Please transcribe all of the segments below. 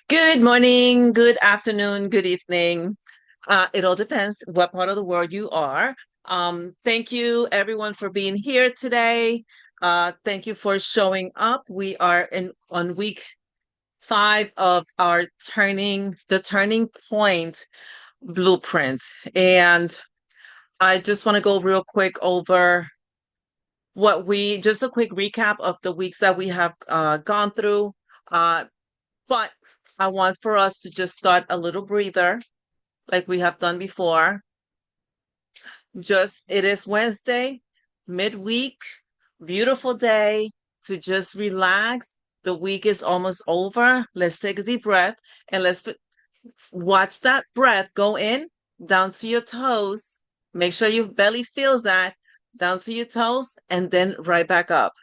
Good morning, good afternoon, good evening. It all depends what part of the world you are. Thank you everyone for being here today. Thank you for showing up. We are in on week 5 of our turning point blueprint. And I just want to go real quick over just a quick recap of the weeks that we have gone through. Uh, but I want for us to just start a little breather like we have done before. It is Wednesday, midweek, beautiful day to just relax. The week is almost over. Let's take a deep breath and let's watch that breath go in down to your toes. Make sure your belly feels that down to your toes and then right back up.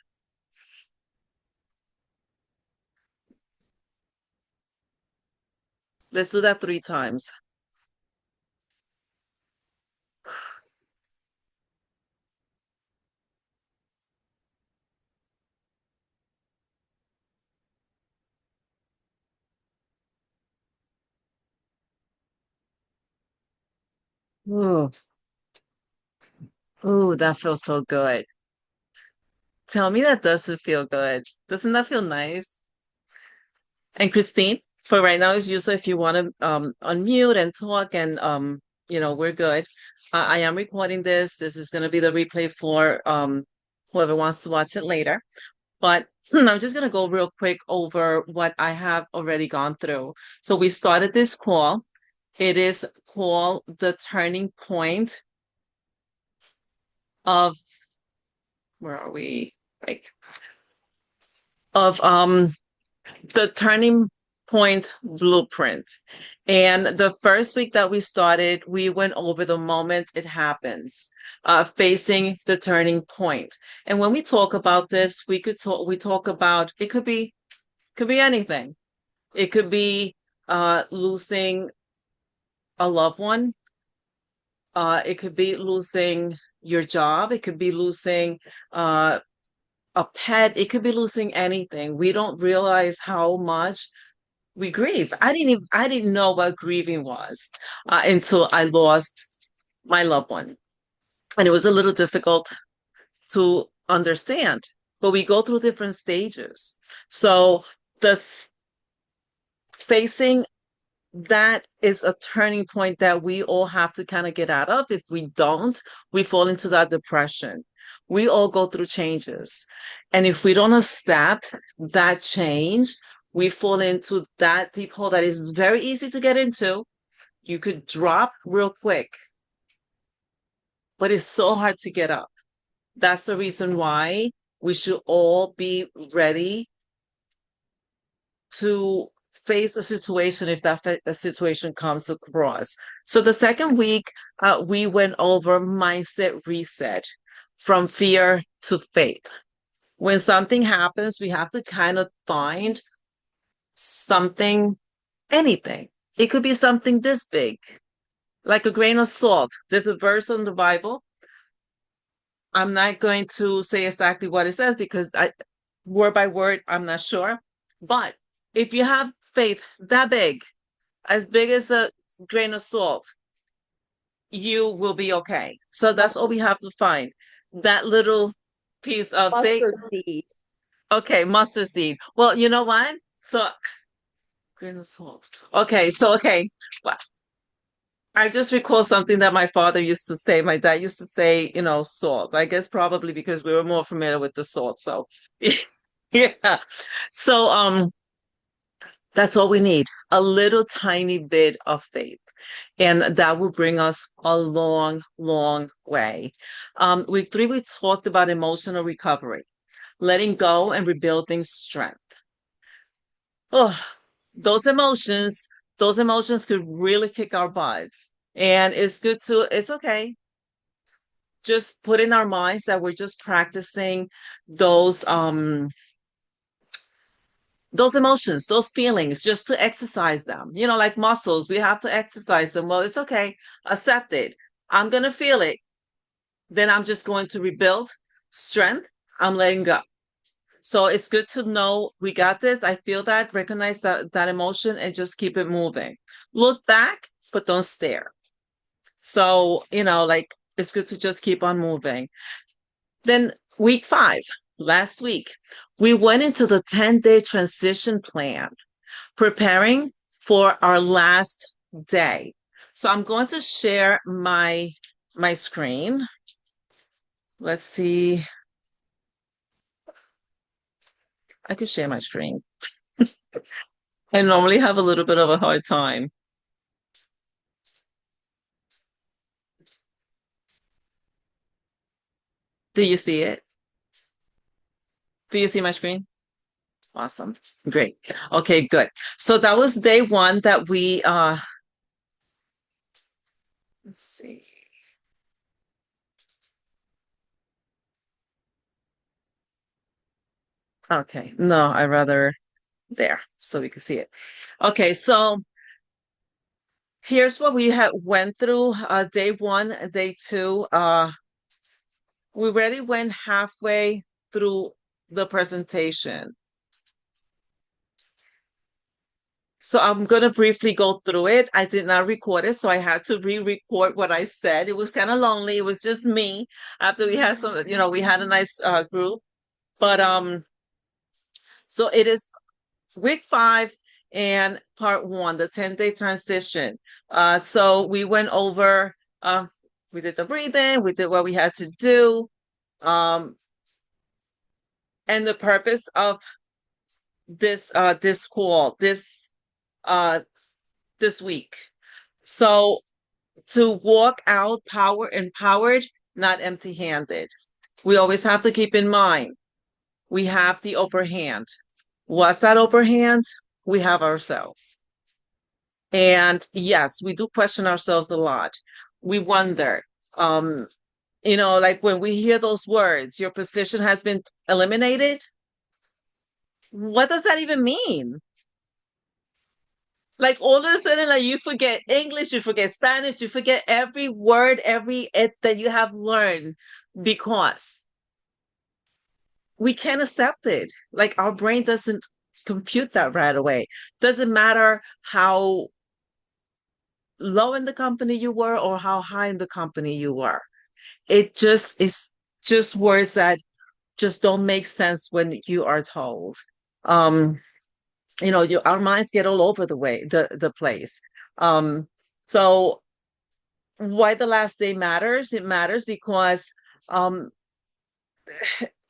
Let's do that 3 times. Ooh, ooh, that feels so good. Tell me that doesn't feel good. Doesn't that feel nice? And Christine, for right now is you. So if you want to unmute and talk and we're good. I am recording this. This is going to be the replay for whoever wants to watch it later. But I'm just going to go real quick over what I have already gone through. So we started this call. It is called the turning point of where are we? Like of the turning point blueprint. And the first week that we started, we went over the moment it happens, facing the turning point. And when we talk about this, we talk about it could be anything. It could be losing a loved one. It could be losing your job. It could be losing a pet. It could be losing anything. We don't realize how much we grieve. I didn't know what grieving was until I lost my loved one, and it was a little difficult to understand. But we go through different stages. So the facing that is a turning point that we all have to kind of get out of. If we don't, we fall into that depression. We all go through changes. And if we don't accept that change, we fall into that deep hole that is very easy to get into. You could drop real quick, but it's so hard to get up. That's the reason why we should all be ready to face a situation if a situation comes across. So the second week, we went over mindset reset from fear to faith. When something happens, we have to kind of find something, anything. It could be something this big, like a grain of salt. There's a verse in the Bible. I'm not going to say exactly what it says because word by word, I'm not sure. But if you have faith that big, as big as a grain of salt, you will be okay. So that's all we have to find. That little piece of say, Mustard seed. okay, mustard seed. Well, you know what? So grain of salt. Okay. Well, I just recall something that my father used to say. My dad used to say, salt. I guess probably because we were more familiar with the salt. So yeah. So that's all we need. A little tiny bit of faith. And that will bring us a long, long way. Week 3, we talked about emotional recovery, letting go and rebuilding strength. Oh, those emotions, those emotions could really kick our butts. And it's okay. Just put in our minds that we're just practicing those those emotions, those feelings, just to exercise them. Like muscles, we have to exercise them. Well, it's okay. Accept it. I'm going to feel it. Then I'm just going to rebuild strength. I'm letting go. So it's good to know we got this. I feel that, recognize that emotion and just keep it moving. Look back, but don't stare. So, like it's good to just keep on moving. Then week 5, last week, we went into the 10-day transition plan, preparing for our last day. So I'm going to share my screen. Let's see. I could share my screen. I normally have a little bit of a hard time. Do you see it? Do you see my screen? Awesome. Great. Okay, good. So that was day 1 that we let's see. Okay. No, I rather there so we can see it. Okay, so here's what we had went through day 1, day 2. We already went halfway through the presentation. So I'm going to briefly go through it. I did not record it, so I had to re-record what I said. It was kind of lonely. It was just me after we had we had a nice group. But so it is week 5 and part 1, the 10-day transition. So we went over, we did the breathing, we did what we had to do. And the purpose of this call, this week. So to walk out empowered, not empty-handed. We always have to keep in mind, we have the upper hand. What's that upper hand? We have ourselves. And yes, we do question ourselves a lot. We wonder, like when we hear those words, your position has been eliminated. What does that even mean? Like all of a sudden, like you forget English, you forget Spanish, you forget every word, every it that you have learned because we can't accept it. Like our brain doesn't compute that right away. Doesn't matter how low in the company you were or how high in the company you were. It just is just words that just don't make sense when you are told. Um, our minds get all over the place. So why the last day matters? It matters because um,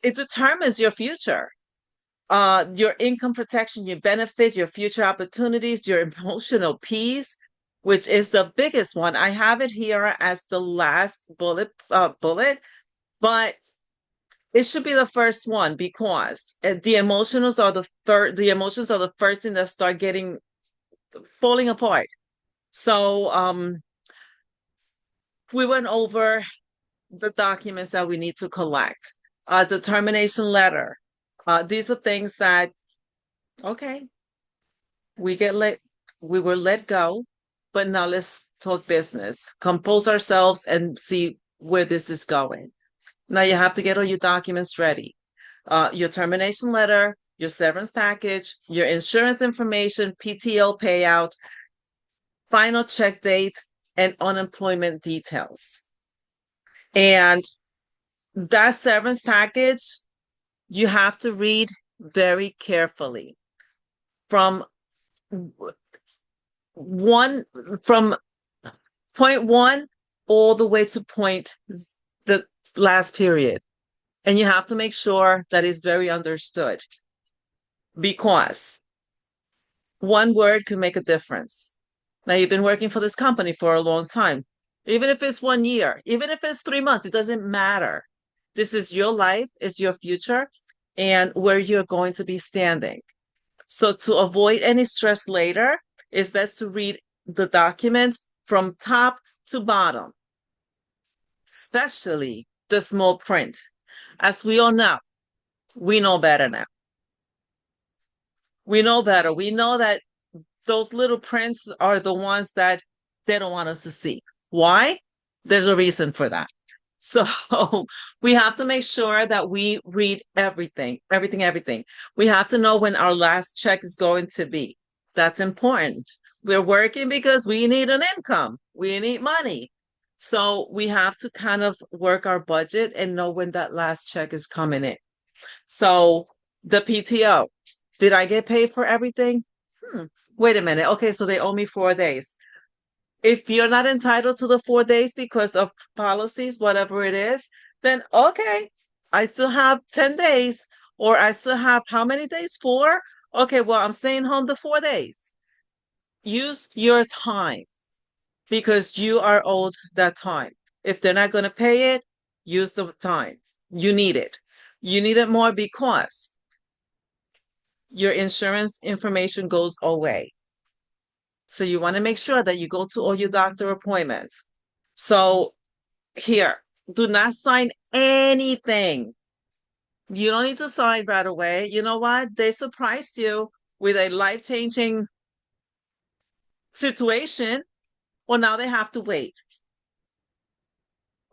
it determines your future, your income protection, your benefits, your future opportunities, your emotional peace, which is the biggest one. I have it here as the last bullet, but it should be the first one because the emotions are the emotions are the first thing that start getting falling apart. So we went over the documents that we need to collect. The termination letter. These are things that, okay, we were let go, but now let's talk business, compose ourselves and see where this is going. Now you have to get all your documents ready. Your termination letter, your severance package, your insurance information, PTO payout, final check date, and unemployment details. And that severance package, you have to read very carefully from from point 1 all the way to point the last period. And you have to make sure that it's very understood because one word could make a difference. Now, you've been working for this company for a long time. Even if it's 1 year, even if it's 3 months, it doesn't matter. This is your life, it's your future, and where you're going to be standing. So to avoid any stress later, it's best to read the document from top to bottom, especially the small print. As we all know, we know better now. We know better. We know that those little prints are the ones that they don't want us to see. Why? There's a reason for that. So we have to make sure that we read everything, everything, everything. We have to know when our last check is going to be. That's important. We're working because we need an income. We need money. So we have to kind of work our budget and know when that last check is coming in. So the PTO, did I get paid for everything? Hmm. Wait a minute. Okay, so they owe me 4 days. If you're not entitled to the 4 days because of policies, whatever it is, then okay, I still have 10 days, or I still have how many days? Four? Okay, well, I'm staying home the 4 days. Use your time because you are owed that time. If they're not going to pay it, use the time. You need it. You need it more because your insurance information goes away. So you want to make sure that you go to all your doctor appointments. So here, do not sign anything. You don't need to sign right away. You know what? They surprised you with a life-changing situation. Well, now they have to wait.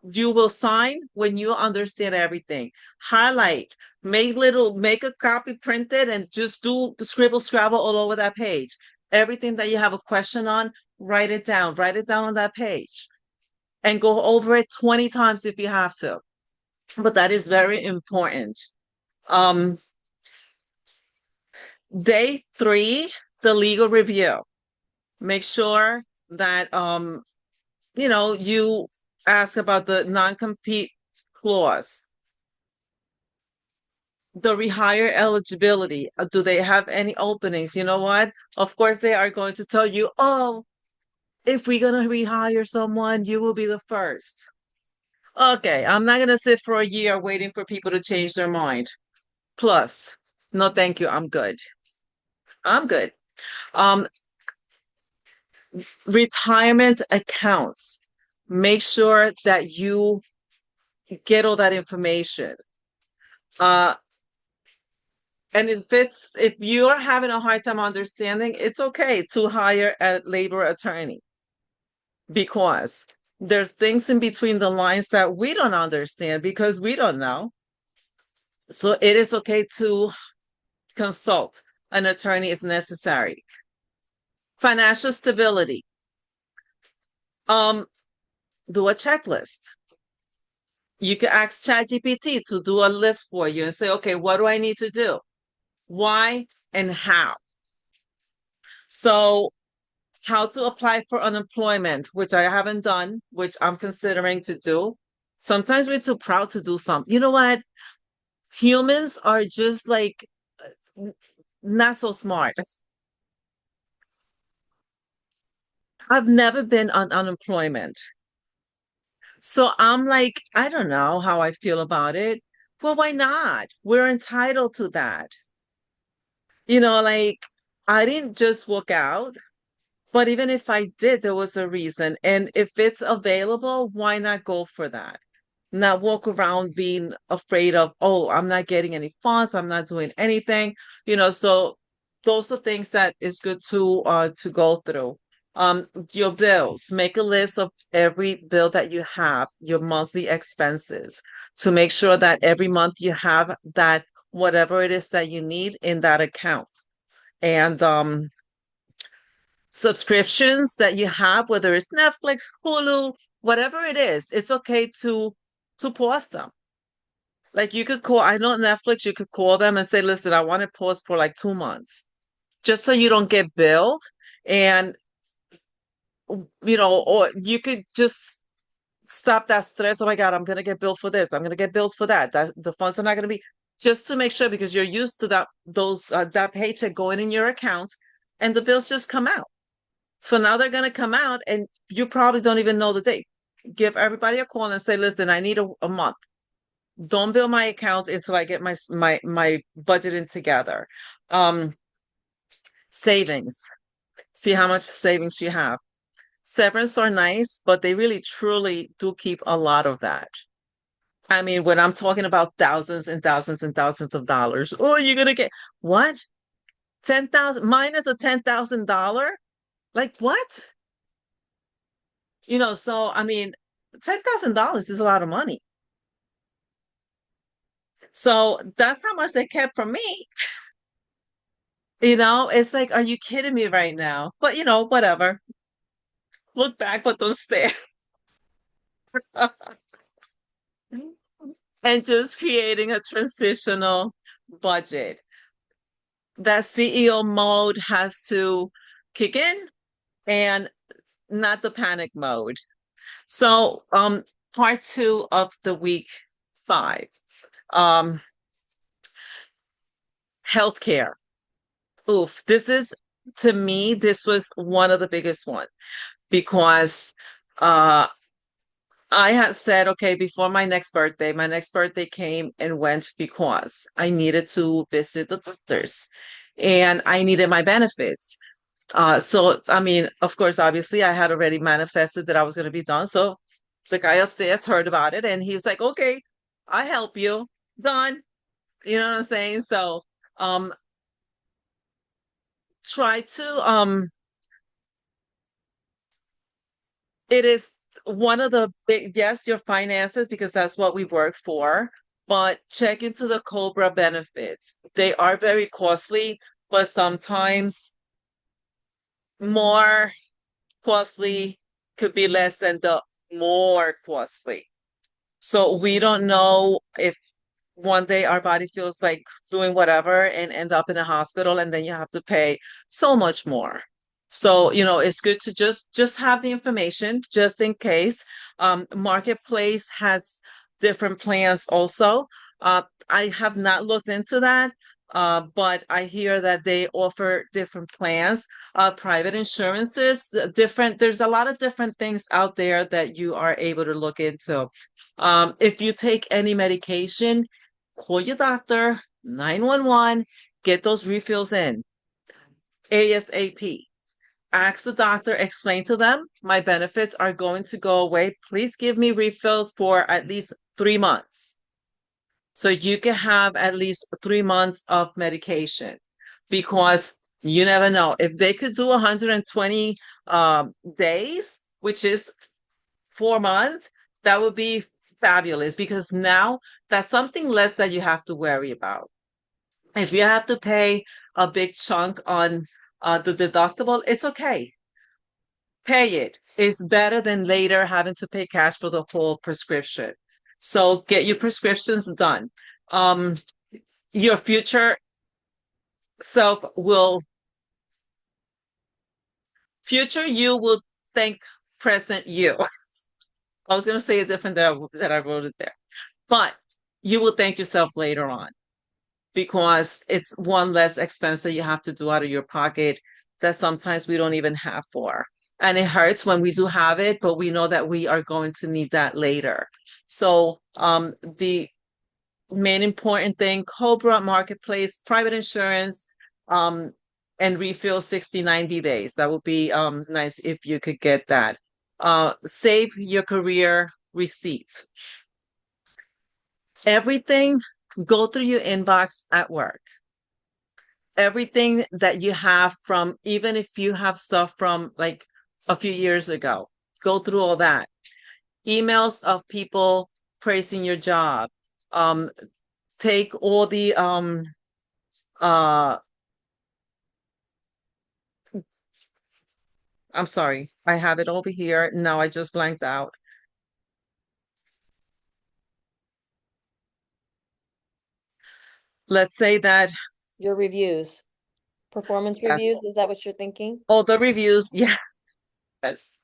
You will sign when you understand everything. Highlight, make a copy, print it, and just do scribble, scrabble all over that page. Everything that you have a question on, write it down on that page, and go over it 20 times if you have to. But that is very important. Um, Day three, the legal review. Make sure that you ask about the non-compete clause, the rehire eligibility. Do they have any openings? You know what? Of course, they are going to tell you, oh, if we're gonna rehire someone, you will be the first. Okay, I'm not gonna sit for a year waiting for people to change their mind. Plus, no, thank you. I'm good. I'm good. Um, Retirement accounts. Make sure that you get all that information. Uh, and if you're having a hard time understanding, it's okay to hire a labor attorney because there's things in between the lines that we don't understand because we don't know. So it is okay to consult an attorney if necessary. Financial stability. Um, do a checklist. You can ask ChatGPT to do a list for you and say, okay, what do I need to do? Why and how? So, how to apply for unemployment, which I haven't done, which I'm considering to do. Sometimes we're too proud to do something. You know what? Humans are just like not so smart. I've never been on unemployment. So I'm like, I don't know how I feel about it. Well, why not? We're entitled to that. Like I didn't just walk out, but even if I did, there was a reason. And if it's available, why not go for that? Not walk around being afraid of, oh, I'm not getting any funds, I'm not doing anything. So those are things that is good to go through. Your bills, make a list of every bill that you have, your monthly expenses, to make sure that every month you have that whatever it is that you need in that account. And subscriptions that you have, whether it's Netflix, Hulu, whatever it is, it's okay to pause them. Like you could call, I know Netflix, you could call them and say, listen, I want to pause for like 2 months, just so you don't get billed. And or you could just stop that stress. Oh my God, I'm gonna get billed for this. I'm gonna get billed for that. That the funds are not gonna be, just to make sure, because you're used to that paycheck going in your account and the bills just come out. So now they're gonna come out and you probably don't even know the date. Give everybody a call and say, listen, I need a month. Don't bill my account until I get my budgeting together. Um, Savings. See how much savings you have. Severance are nice, but they really truly do keep a lot of that. I mean, when I'm talking about thousands and thousands and thousands of dollars, oh, you're gonna get what? 10,000 minus a $10,000? Like what? So I mean, $10,000 is a lot of money. So that's how much they kept from me. It's like, are you kidding me right now? But whatever. Look back, but don't stare. And just creating a transitional budget. That CEO mode has to kick in and not the panic mode. So, part two of the week 5, um, healthcare. Oof, to me, this was one of the biggest one because uh, I had said, okay, before my next birthday came and went because I needed to visit the doctors and I needed my benefits. So, I mean, of course, obviously, I had already manifested that I was going to be done. So the guy upstairs heard about it and he's like, okay, I help you. Done. You know what I'm saying? So, um, try to, it is one of the big, yes, your finances, because that's what we work for, but check into the Cobra benefits. They are very costly, but sometimes more costly could be less than the more costly. So we don't know if one day our body feels like doing whatever and end up in a hospital and then you have to pay so much more. So, it's good to just have the information just in case. Marketplace has different plans also. I have not looked into that, but I hear that they offer different plans, private insurances, there's a lot of different things out there that you are able to look into. If you take any medication, call your doctor, 911, get those refills in ASAP. Ask the doctor, explain to them, my benefits are going to go away. Please give me refills for at least 3 months. So you can have at least 3 months of medication because you never know. If they could do 120 days, which is 4 months, that would be fabulous because now that's something less that you have to worry about. If you have to pay a big chunk on the deductible, it's okay. Pay it. It's better than later having to pay cash for the whole prescription. So get your prescriptions done. Um, your future self will, future you will thank present you. I was going to say it different that I wrote it there, but you will thank yourself later on because it's one less expense that you have to do out of your pocket that sometimes we don't even have for. And it hurts when we do have it, but we know that we are going to need that later. So the main important thing, Cobra Marketplace, private insurance, um, and refill 60, 90 days. That would be nice if you could get that. Save your career receipts. Everything go through your inbox at work. Everything that you have from, even if you have stuff from like a few years ago, go through all that. Emails of people praising your job. Um, take all the uh I'm sorry, I have it over here. Now I just blanked out. Let's say that, Your reviews, performance yes, reviews, is that what you're thinking? all the reviews, yes.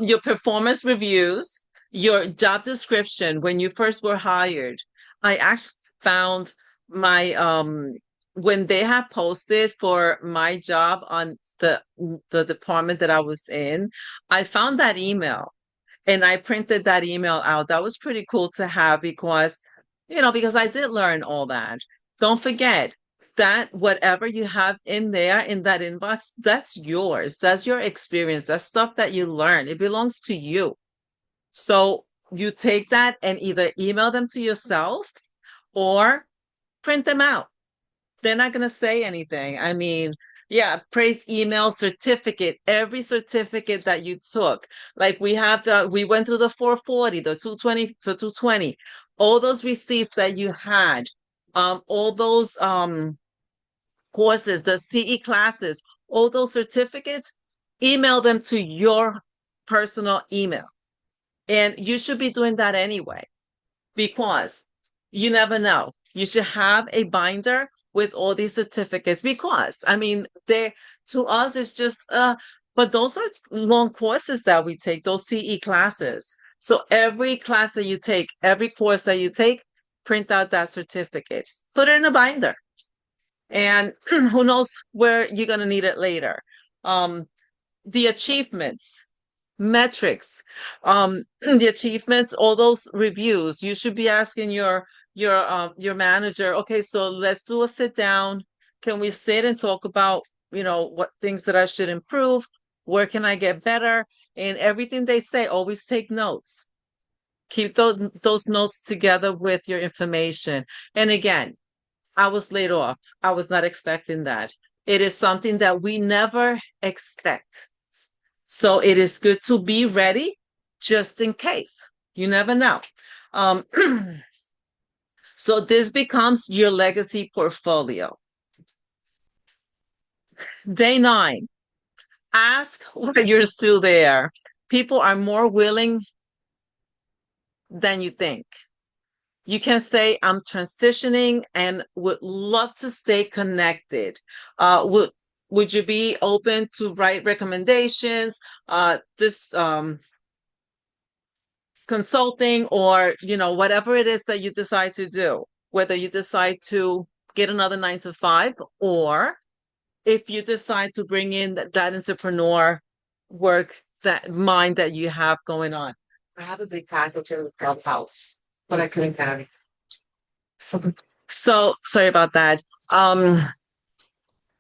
Your performance reviews, your job description when you first were hired. I actually found my when they have posted for my job on the department that I was in, I found that email and I printed that email out. That was pretty cool to have because I did learn all that. Don't forget that whatever you have in there in that inbox, that's yours. That's your experience. That's stuff that you learn. It belongs to you. So you take that and either email them to yourself or print them out. They're not going to say anything. I mean, Yeah, praise email, certificate, every certificate that you took. Like we went through the 440, the 220 to 220, all those receipts that you had, all those courses, the CE classes, all those certificates, email them to your personal email. And you should be doing that anyway, because you never know. You should have a binder with all these certificates because I mean they to us it's just but those are long courses that we take, those CE classes. So every class that you take, every course that you take, print out that certificate, put it in a binder, and who knows where you're going to need it later. Um, the achievements, metrics, the achievements, all those reviews, you should be asking your manager, okay, so let's do a sit down. Can we sit and talk about, what things that I should improve? Where can I get better? And everything they say, always take notes. Keep those notes together with your information. And again, I was laid off. I was not expecting that. It is something that we never expect. So it is good to be ready just in case. You never know. Um, so this becomes your legacy portfolio. Day 9, ask why you're still there. People are more willing than you think. You can say, I'm transitioning and would love to stay connected. Would you be open to write recommendations? This consulting, or whatever it is that you decide to do, whether you decide to get another 9 to 5, or if you decide to bring in that entrepreneur work, that mind that you have going on. I have a big package in the house, but I couldn't carry. So sorry about that.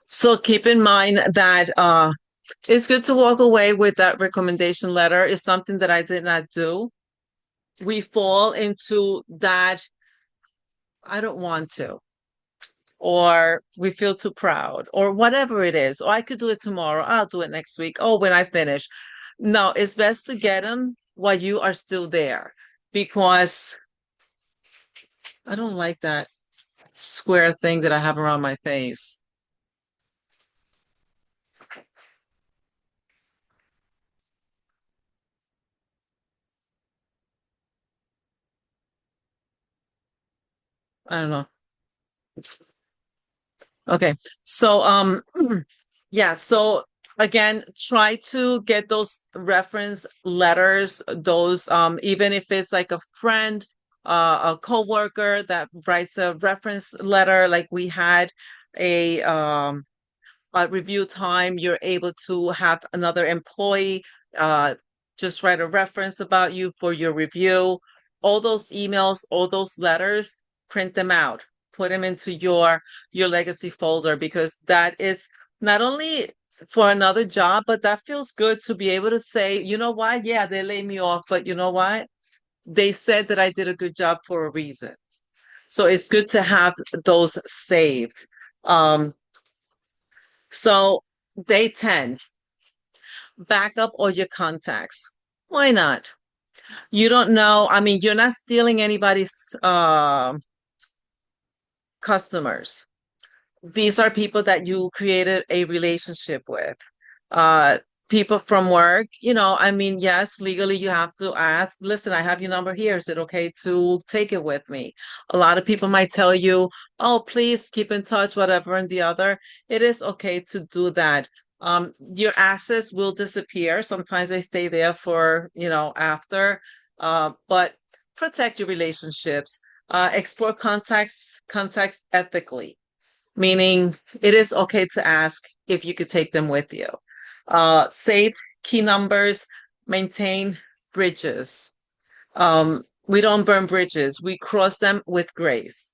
So keep in mind that it's good to walk away with that recommendation letter. It's something that I did not do. We fall into that, I don't want to, or we feel too proud, or whatever it is. Or I could do it tomorrow. I'll do it next week. Oh, when I finish. No, it's best to get them while you are still there, because I don't like that square thing that I have around my face. I don't know. Okay. So yeah, so again, try to get those reference letters, those even if it's like a friend, a coworker that writes a reference letter, like we had a review time, you're able to have another employee just write a reference about you for your review. All those emails, all those letters, print them out, put them into your legacy folder, because that is not only for another job, but that feels good to be able to say, you know what? Yeah, they laid me off, but you know what? They said that I did a good job for a reason. So it's good to have those saved. So day 10, back up all your contacts. Why not? You don't know. I mean, you're not stealing anybody's customers. These are people that you created a relationship with. Uh, People from work, I mean, yes, legally you have to ask, listen, I have your number here. Is it okay to take it with me? A lot of people might tell you, oh, please keep in touch, whatever and the other. It is okay to do that. Your assets will disappear. Sometimes they stay there for, after, but protect your relationships. Explore contacts ethically, meaning it is okay to ask if you could take them with you. Save key numbers, maintain bridges. We don't burn bridges, we cross them with grace.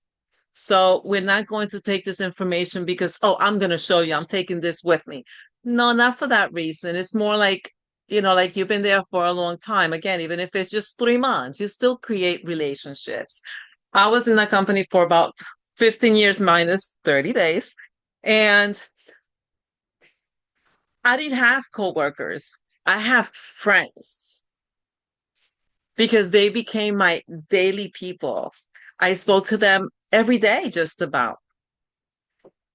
So we're not going to take this information because, oh, I'm going to show you, I'm taking this with me. No, not for that reason. It's more like, like you've been there for a long time. Again, even if it's just 3 months, you still create relationships. I was in that company for about 15 years minus 30 days. And I didn't have coworkers. I have friends because they became my daily people. I spoke to them every day, just about.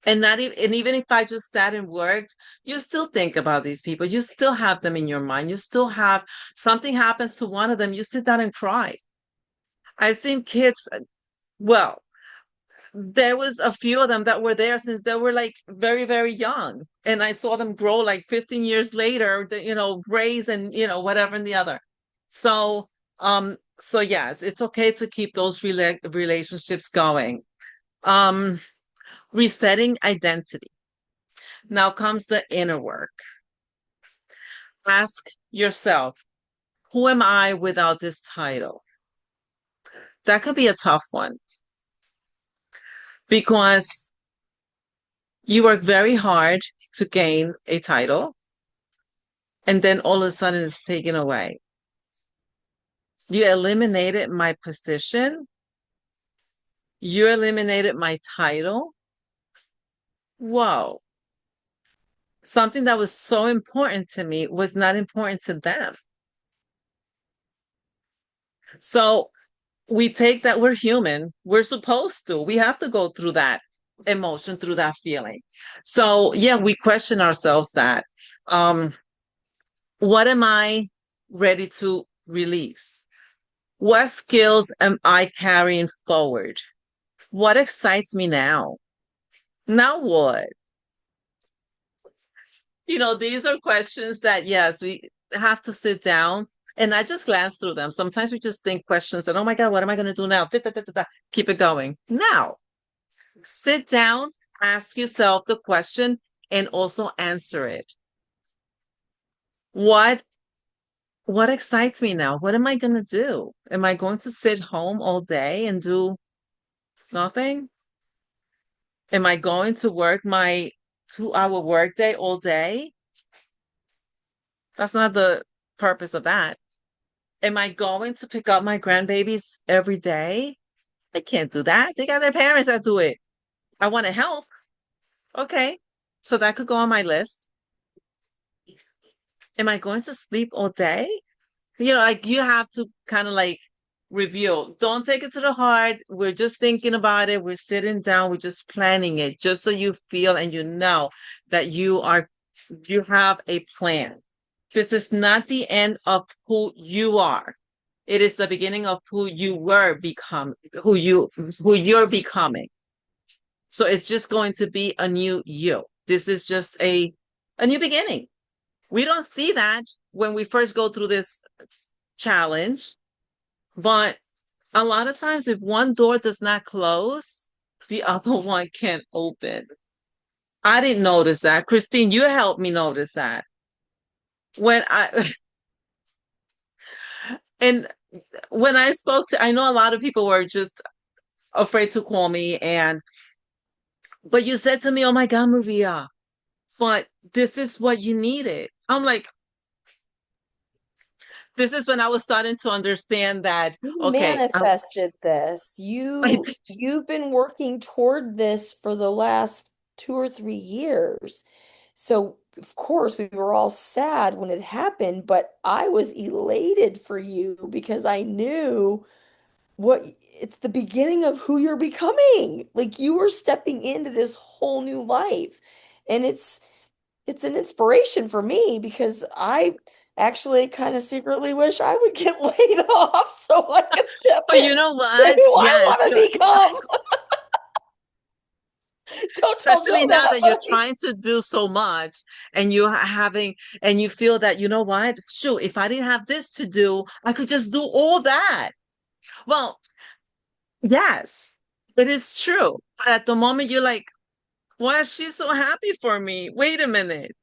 And not even, and even if I just sat and worked, you still think about these people. You still have them in your mind. You still have something happens to one of them, you sit down and cry. I've seen kids, well, there was a few of them that were there since they were like very, very young. And I saw them grow like 15 years later, raise and whatever and the other. So yes, it's okay to keep those relationships going. Um, Resetting identity. Now comes the inner work. Ask yourself, who am I without this title? That could be a tough one because you work very hard to gain a title and then all of a sudden it's taken away. You eliminated my position. You eliminated my title. Whoa. Something that was so important to me was not important to them. So we take that we're human. We're supposed to. We have to go through that emotion, through that feeling. So yeah, we question ourselves that. What am I ready to release? What skills am I carrying forward? What excites me now? Now what? These are questions that, yes, we have to sit down and I just glance through them. Sometimes we just think questions and, oh my God, what am I going to do now? Da, da, da, da, da. Keep it going. Now, sit down, ask yourself the question, and also answer it. What excites me now? What am I going to do? Am I going to sit home all day and do nothing? Am I going to work my 2-hour workday all day? That's not the purpose of that. Am I going to pick up my grandbabies every day? I can't do that. They got their parents that do it. I want to help. Okay. So that could go on my list. Am I going to sleep all day? Like you have to kind of like review. Don't take it to the heart. We're just thinking about it. We're sitting down. We're just planning it just so you feel and you know that you have a plan. This is not the end of who you are. It is the beginning of who you were become, who you're becoming. So it's just going to be a new you. This is just a new beginning. We don't see that when we first go through this challenge, but a lot of times if one door does not close, the other one can open. I didn't notice that. Christine, you helped me notice that. When I and when I spoke to, I know a lot of people were just afraid to call me but you said to me, oh my God, Maria, but this is what you needed. I'm like, this is when I was starting to understand that, You okay, manifested this. I You've been working toward this for the last 2 or 3 years. So of course we were all sad when it happened, but I was elated for you because I knew what it's the beginning of who you're becoming. Like you were stepping into this whole new life. And it's an inspiration for me because I actually kind of secretly wish I would get laid off so I could step but in you know to what? who I Yes, want to become. Don't tell especially Joe now that, that but you're trying to do so much and you're having and you feel that, you know what? Shoot, if I didn't have this to do, I could just do all that. Well, yes, it is true. But at the moment you're like, why is she so happy for me? Wait a minute.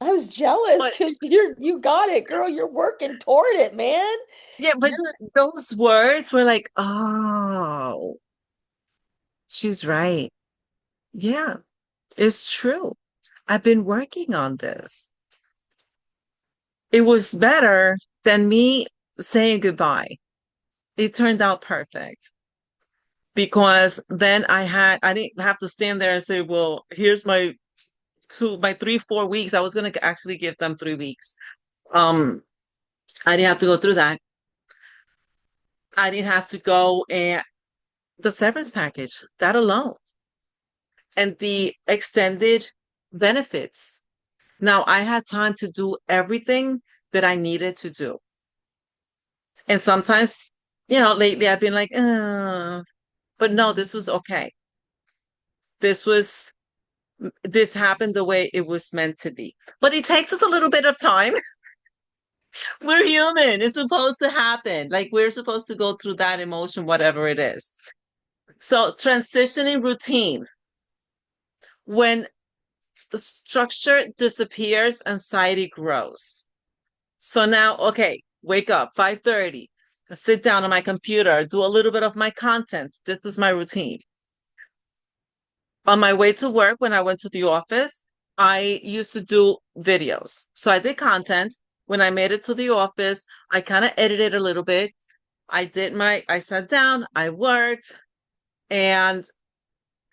I was jealous But because you got it, girl. You're working toward it, man. yeah, but You're those words were like, oh, she's right. Yeah, it's true. I've been working on this. It was better than me saying goodbye. It turned out perfect because then I didn't have to stand there and say, well, here's my 3, 4 weeks. I was going to actually give them 3 weeks. Um, I didn't have to go through that. I didn't have to go and the severance package, that alone, and the extended benefits. Now I had time to do everything that I needed to do. And sometimes, lately I've been like, but no, this was okay. This was, this happened the way it was meant to be. But it takes us a little bit of time. We're human. It's supposed to happen. Like we're supposed to go through that emotion, whatever it is. So transitioning routine. When the structure disappears, anxiety grows. So now, okay, wake up, 5:30, sit down on my computer, do a little bit of my content. This was my routine. On my way to work, when I went to the office, I used to do videos. So I did content. When I made it to the office, I kind of edited a little bit. I sat down, I worked, and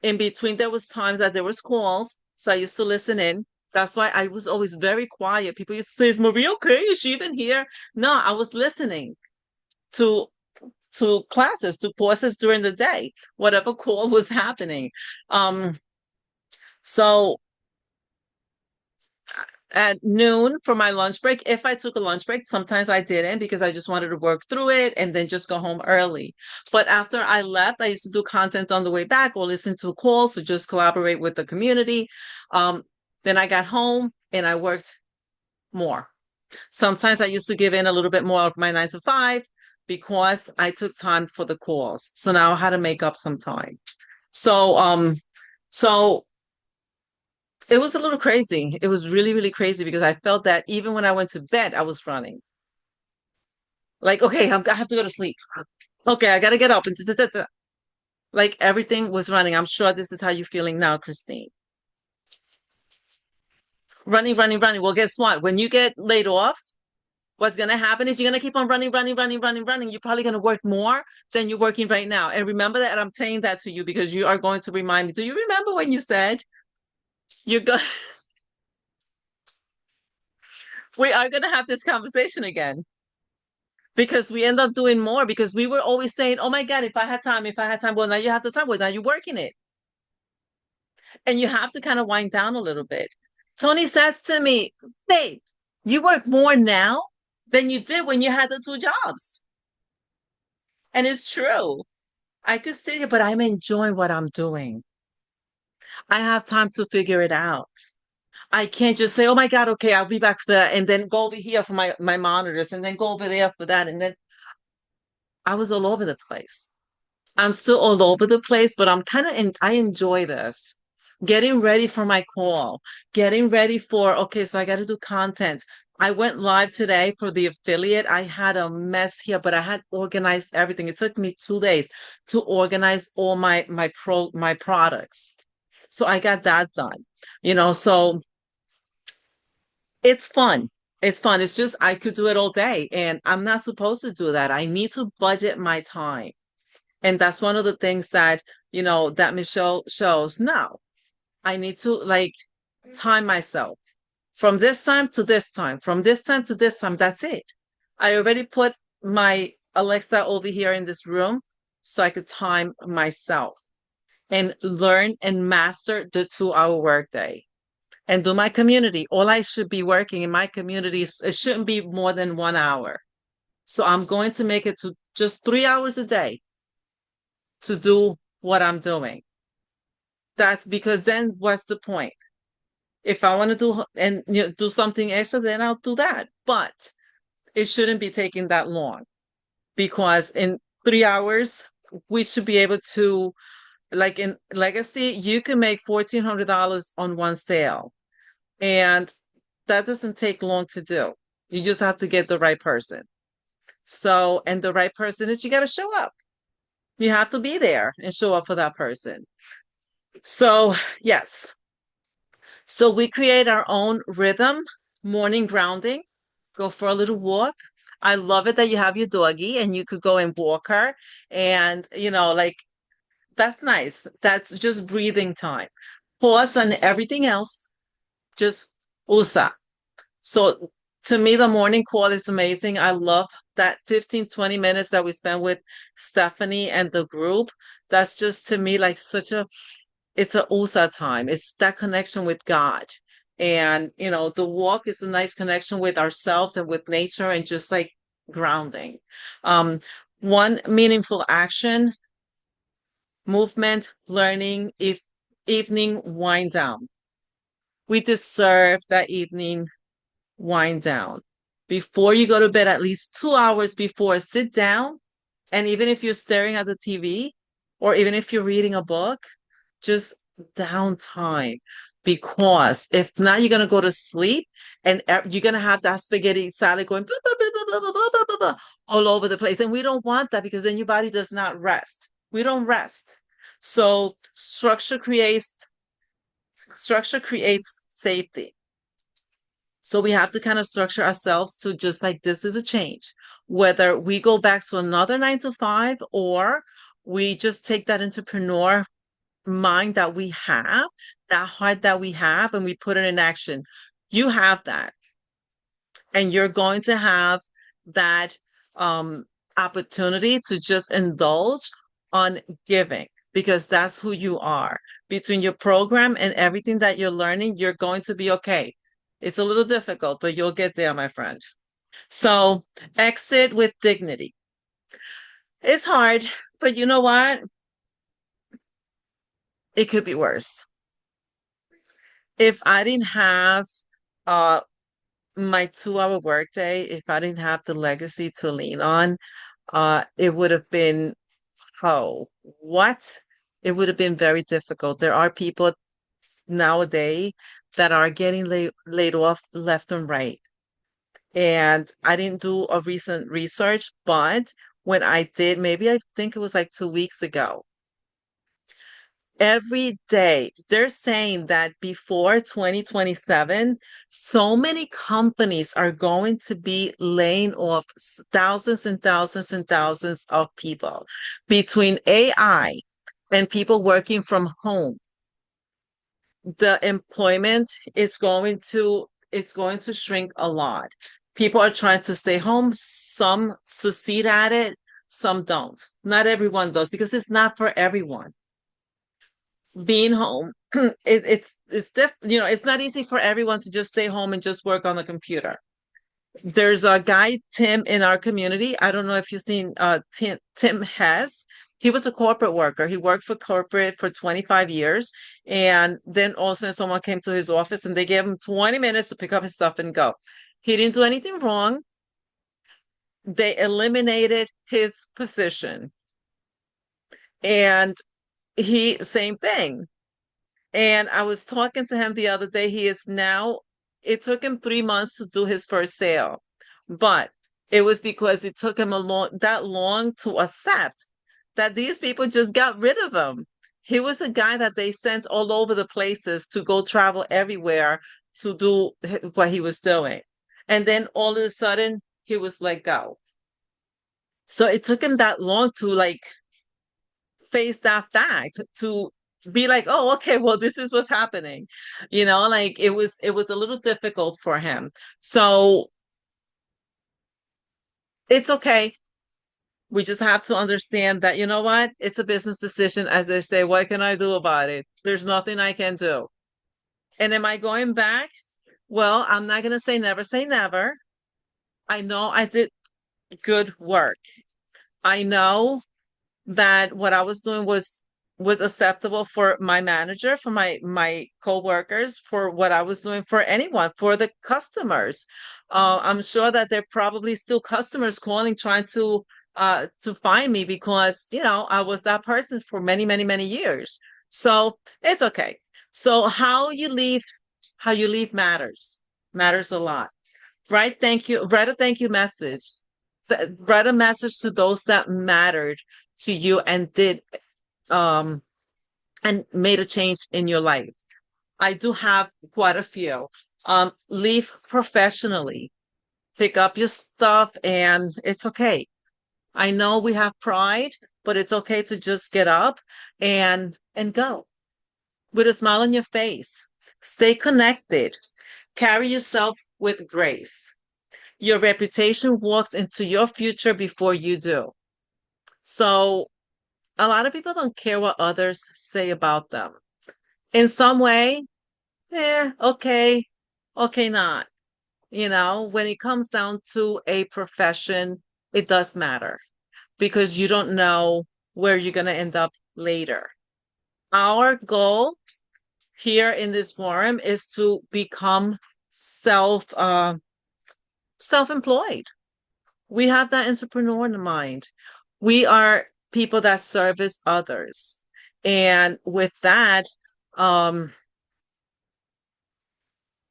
in between there was times that there was calls. So I used to listen in. That's why I was always very quiet. People used to say, "Is Marie okay? Is she even here?" No, I was listening to classes, to courses during the day, whatever call was happening. So at noon for my lunch break, if I took a lunch break, sometimes I didn't because I just wanted to work through it and then just go home early. But after I left, I used to do content on the way back or listen to calls to just collaborate with the community. Um, then I got home and I worked more. Sometimes I used to give in a little bit more of my 9 to 5 because I took time for the calls. So now I had to make up some time. So so it was a little crazy. It was really, really crazy because I felt that even when I went to bed, I was running. Like, okay, I have to go to sleep. Okay, I got to get up. And like everything was running. I'm sure this is how you're feeling now, Christine. Running, running, running. Well, guess what? When you get laid off, what's going to happen is you're going to keep on running, running, running, running, running. You're probably going to work more than you're working right now. And remember that I'm saying that to you because you are going to remind me. Do you remember when you said you're going, we are going to have this conversation again? Because we end up doing more because we were always saying, oh my God, if I had time, if I had time. Well, now you have the time. Well, now you're working it. And you have to kind of wind down a little bit. Tony says to me, babe, you work more now than you did when you had the 2 jobs. And it's true. I could sit here, but I'm enjoying what I'm doing. I have time to figure it out. I can't just say, oh my God, okay, I'll be back for that. And then go over here for my monitors and then go over there for that. And then I was all over the place. I'm still all over the place, but I enjoy this. Getting ready for my call, getting ready for, okay, so I got to do content. I went live today for the affiliate. I had a mess here, but I had organized everything. It took me 2 days to organize all my products. So I got that done. So it's fun. It's fun. It's just I could do it all day and I'm not supposed to do that. I need to budget my time. And that's one of the things that Michelle shows. No, I need to like time myself from this time to this time, from this time to this time. That's it. I already put my Alexa over here in this room so I could time myself and learn and master the 2 hour workday and do my community. All I should be working in my community, it shouldn't be more than 1 hour. So I'm going to make it to just 3 hours a day to do what I'm doing. That's because then what's the point? If I want to do something extra, then I'll do that. But it shouldn't be taking that long because in 3 hours, we should be able to, like in Legacy, you can make $1,400 on one sale. And that doesn't take long to do. You just have to get the right person. So, and the right person is you got to show up. You have to be there and show up for that person. So, yes. So we create our own rhythm, morning grounding, go for a little walk. I love it that you have your doggy and you could go and walk her. And, like, that's nice. That's just breathing time. Pause on everything else Just USA. So to me, the morning call is amazing. I love that 15, 20 minutes that we spend with Stephanie and the group. That's just to me like it's a USA time. It's that connection with God. And, the walk is a nice connection with ourselves and with nature and just like grounding. Um, One meaningful action, movement, learning, if evening wind down. We deserve that evening wind down. Before you go to bed, at least 2 hours before, sit down. And even if you're staring at the TV or even if you're reading a book, just downtime. Because if not, you're going to go to sleep and you're going to have that spaghetti salad going blah, blah, blah, blah, blah, blah, blah, blah, blah, all over the place. And we don't want that because then your body does not rest. We don't rest. So structure creates safety. So we have to kind of structure ourselves to just like, this is a change, whether we go back to another 9 to 5 or we just take that entrepreneur mind that we have, that heart that we have, and we put it in action. You have that. And you're going to have that opportunity to just indulge on giving because that's who you are. Between your program and everything that you're learning, you're going to be okay. It's a little difficult, but you'll get there, my friend. So exit with dignity. It's hard, but you know what? It could be worse. If I didn't have uh my 2 hour workday, if I didn't have the legacy to lean on, it would have been, oh, what? It would have been very difficult. There are people nowadays that are getting laid off left and right. And I didn't do a recent research, but when I did, maybe I think it was like 2 weeks ago, every day they're saying that before 2027 so many companies are going to be laying off thousands and thousands and thousands of people between AI and people working from home. The employment is going to shrink a lot. People are trying to stay home. Some succeed at it, some don't. Not everyone does because it's not for everyone. Being home, it's not easy for everyone to just stay home and just work on the computer. There's a guy, Tim, in our community. I don't know if you've seen Tim Hess. He was a corporate worker. He worked for corporate for 25 years. And then also someone came to his office and they gave him 20 minutes to pick up his stuff and go. He didn't do anything wrong. They eliminated his position. And same thing. And I was talking to him the other day. It took him 3 months to do his first sale, but it was because it took him that long to accept that these people just got rid of him. He was a guy that they sent all over the places to go travel everywhere to do what he was doing. And then all of a sudden he was let go. So it took him that long to like face that fact, to be like, oh, okay, well, this is what's happening. Like it was a little difficult for him. So it's okay. We just have to understand that, you know what? It's a business decision. As they say, what can I do about it? There's nothing I can do. And am I going back? Well, I'm not going to say never. I know I did good work. I know that what I was doing was acceptable for my manager, for my co-workers, for what I was doing for anyone, for the customers. I'm sure that there are probably still customers calling trying to find me because I was that person for many, many, many years. So it's okay. So how you leave matters a lot. Right? Thank you. Write a thank you message. Write a message to those that mattered to you and made a change in your life. I do have quite a few. Leave professionally. Pick up your stuff and it's okay. I know we have pride, but it's okay to just get up and go with a smile on your face. Stay connected. Carry yourself with grace. Your reputation walks into your future before you do. So a lot of people don't care what others say about them. In some way, okay, okay, not. When it comes down to a profession, it does matter because you don't know where you're going to end up later. Our goal here in this forum is to become self-employed. We have that entrepreneur in mind. We are people that service others. And with that, um,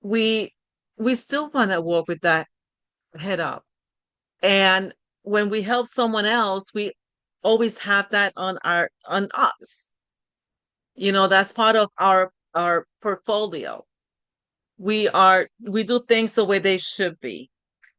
we we still want to walk with that head up. And when we help someone else, we always have that on us. That's part of our portfolio. We do things the way they should be.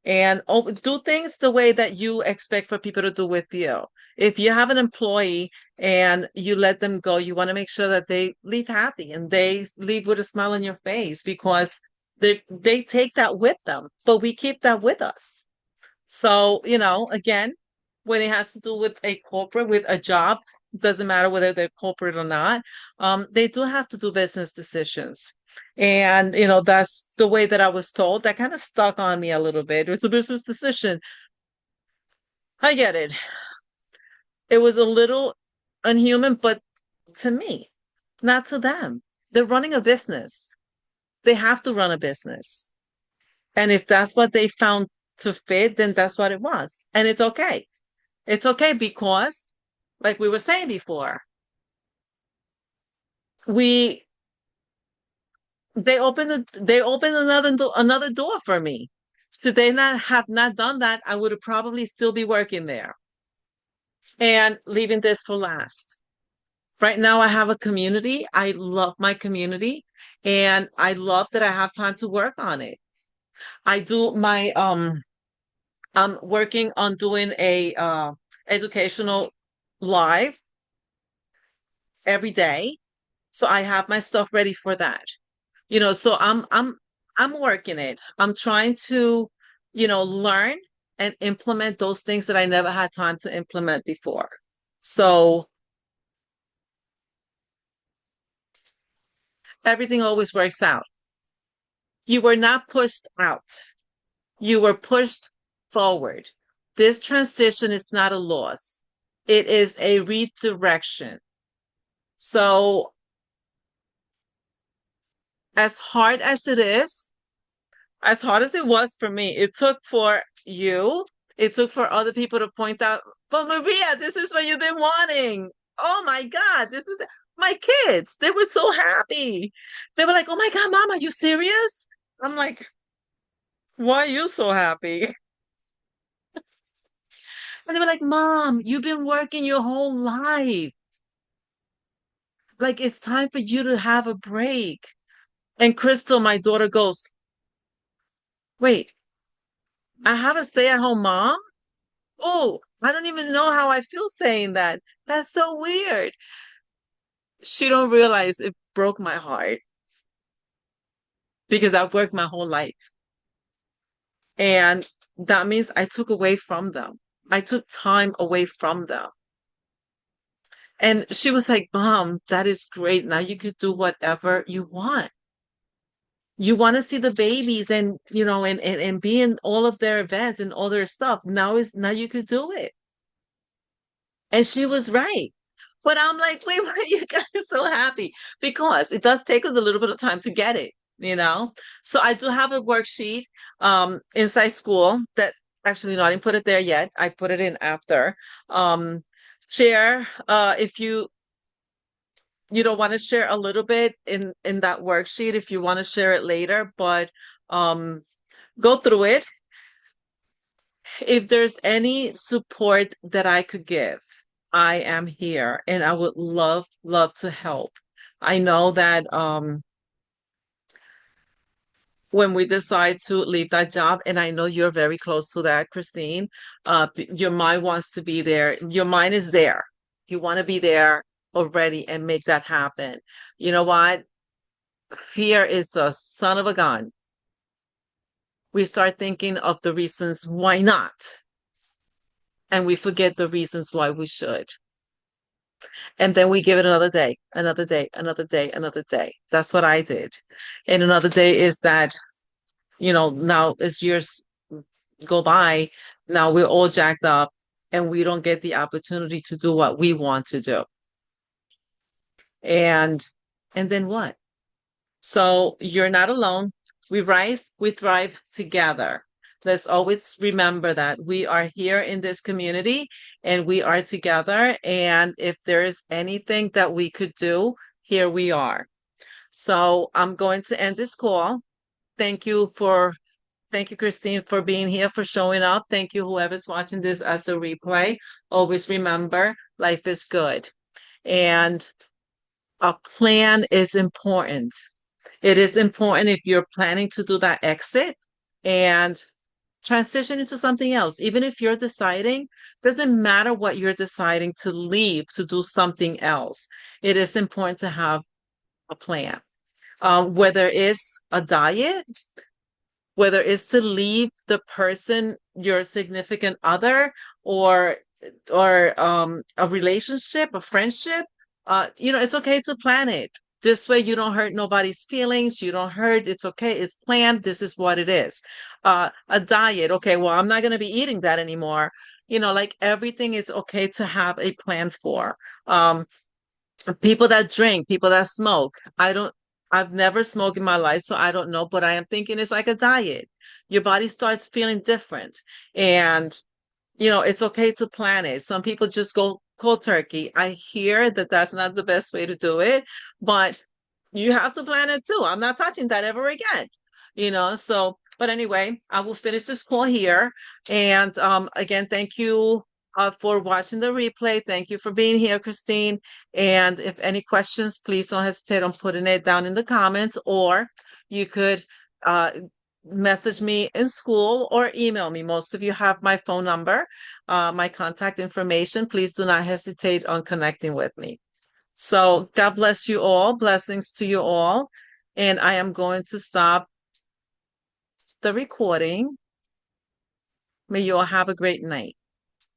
And do things the way that you expect for people to do with you. If you have an employee and you let them go, you want to make sure that they leave happy and they leave with a smile on your face because they take that with them, but we keep that with us. So, again, when it has to do with a corporate, with a job, doesn't matter whether they're corporate or not, they do have to do business decisions. And, that's the way that I was told. That kind of stuck on me a little bit. It's a business decision. I get it. It was a little unhuman, but to me, not to them. They're running a business. They have to run a business. And if that's what they found to fit, then that's what it was. And it's okay. It's okay because, like we were saying before, we they opened another door for me. Should they not have not done that, I would have probably still be working there and leaving this for last. Right now, I have a community. I love my community, and I love that I have time to work on it. I do my I'm working on doing a educational live every day. So I have my stuff ready for that. So I'm working it. I'm trying to, learn and implement those things that I never had time to implement before. So everything always works out. You were not pushed out. You were pushed forward. This transition is not a loss. It is a redirection. So as hard as it is, as hard as it was for me, it took for you, it took for other people to point out, but Maria, this is what you've been wanting. Oh my God, this is my kids. They were so happy. They were like, oh my God, Mom, are you serious? I'm like, why are you so happy? And they were like, Mom, you've been working your whole life. Like, it's time for you to have a break. And Crystal, my daughter, goes, wait, I have a stay-at-home mom? Oh, I don't even know how I feel saying that. That's so weird. She don't realize it broke my heart because I've worked my whole life. And that means I took away from them. I took time away from them. And she was like, Mom, that is great. Now you could do whatever you want. You want to see the babies and, and be in all of their events and all their stuff. Now you could do it. And she was right. But I'm like, wait, why are you guys so happy? Because it does take us a little bit of time to get it. So I do have a worksheet inside school that actually no, I didn't put it there yet. I put it in after. Share if you don't want to share a little bit in that worksheet if you want to share it later, but go through it. If there's any support that I could give, I am here and I would love, love to help. I know that when we decide to leave that job, and I know you're very close to that, Christine, your mind wants to be there. Your mind is there. You want to be there already and make that happen. You know what? fear is the son of a gun. We start thinking of the reasons why not, and we forget the reasons why we should. And then we give it another day, another day, another day, another day. That's what I did. And another day is that, now as years go by, now we're all jacked up and we don't get the opportunity to do what we want to do. And then what? So you're not alone. We rise, we thrive together. Let's always remember that we are here in this community and we are together. And if there is anything that we could do, here we are. So I'm going to end this call. Thank you, Christine, for being here, for showing up. Thank you, whoever's watching this as a replay. Always remember, life is good. And a plan is important. It is important if you're planning to do that exit and transition into something else. Even if you're deciding, doesn't matter what you're deciding to leave to do something else. It is important to have a plan. Whether it's a diet, whether it's to leave the person, your significant other, or a relationship, a friendship, it's okay to plan it. This way you don't hurt nobody's feelings. You don't hurt. It's okay. It's planned. This is what it is. A diet. Okay, well, I'm not going to be eating that anymore. Like everything is okay to have a plan for. People that drink, people that smoke. I've never smoked in my life, so I don't know, but I am thinking it's like a diet. Your body starts feeling different. And, it's okay to plan it. Some people just go cold turkey. I hear that that's not the best way to do it, but you have to plan it too. I'm not touching that ever again, but anyway, I will finish this call here. And again, thank you for watching the replay. Thank you for being here, Christine. And if any questions, please don't hesitate on putting it down in the comments, or you could message me in school or email me. Most of you have my phone number, my contact information. Please do not hesitate on connecting with me. So God bless you all. Blessings to you all. And I am going to stop the recording. May you all have a great night.